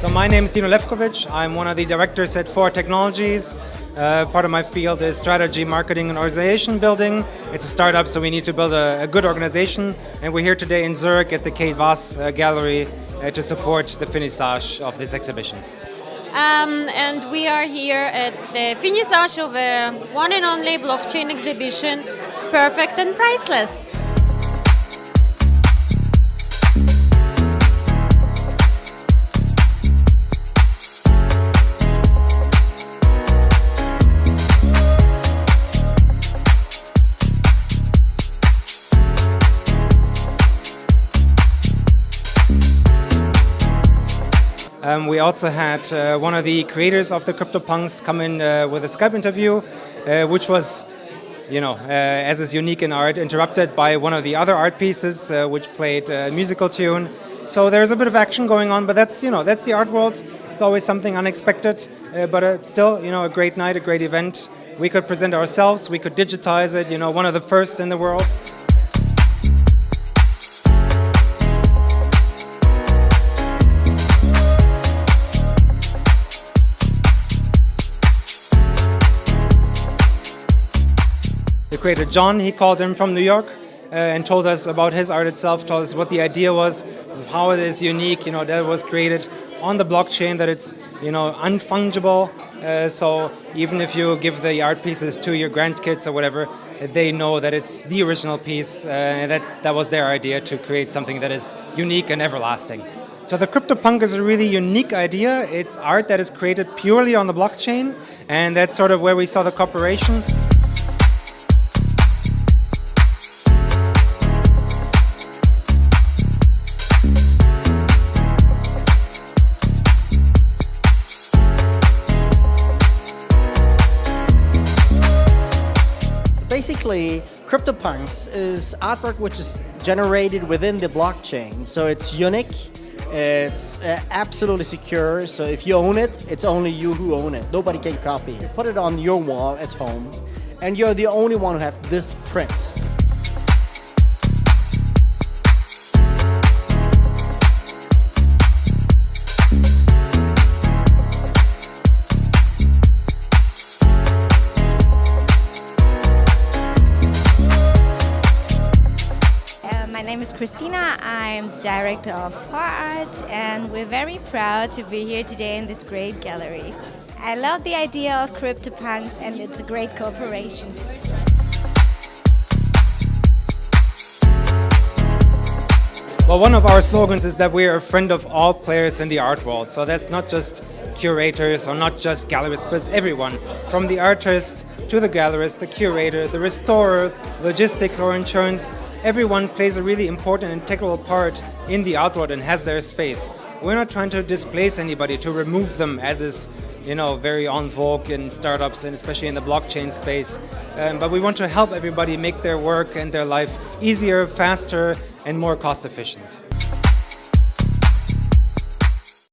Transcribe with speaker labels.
Speaker 1: So my name is Dino Levkovic. I'm one of the directors at 4ARTechnologies. Part of my field is strategy, marketing, and organization building. It's a startup, so we need to build a good organization. And we're here today in Zurich at the Kate Vass gallery to support the Finissage of this exhibition.
Speaker 2: And we are here at the Finissage of a one and only blockchain exhibition, Perfect and Priceless.
Speaker 1: We also had one of the creators of the Cryptopunks come in with a Skype interview, which was, as is unique in art, interrupted by one of the other art pieces, which played a musical tune. So there's a bit of action going on, but that's the art world. It's always something unexpected, but still, a great night, a great event. We could present ourselves, we could digitize it, one of the first in the world. The creator John, he called in from New York and told us about his art itself, told us what the idea was, how it is unique, that it was created on the blockchain, that it's, unfungible. So even if you give the art pieces to your grandkids or whatever, they know that it's the original piece, and that was their idea, to create something that is unique and everlasting. So the Cryptopunk is a really unique idea. It's art that is created purely on the blockchain, and that's sort of where we saw the cooperation.
Speaker 3: Basically, Cryptopunks is artwork which is generated within the blockchain. So it's unique, it's absolutely secure. So if you own it, it's only you who own it. Nobody can copy it. Put it on your wall at home, and you're the only one who have this print.
Speaker 4: My name is Christina, I'm director of 4ART, and we're very proud to be here today in this great gallery. I love the idea of Cryptopunks, and it's a great cooperation.
Speaker 1: Well, one of our slogans is that we are a friend of all players in the art world. So that's not just curators or not just gallerists, but it's everyone, from the artist to the gallerist, the curator, the restorer, logistics or insurance. Everyone plays a really important integral part in the art world and has their space. We're not trying to displace anybody, to remove them, as is very en vogue in startups and especially in the blockchain space. But we want to help everybody make their work and their life easier, faster, and more cost efficient.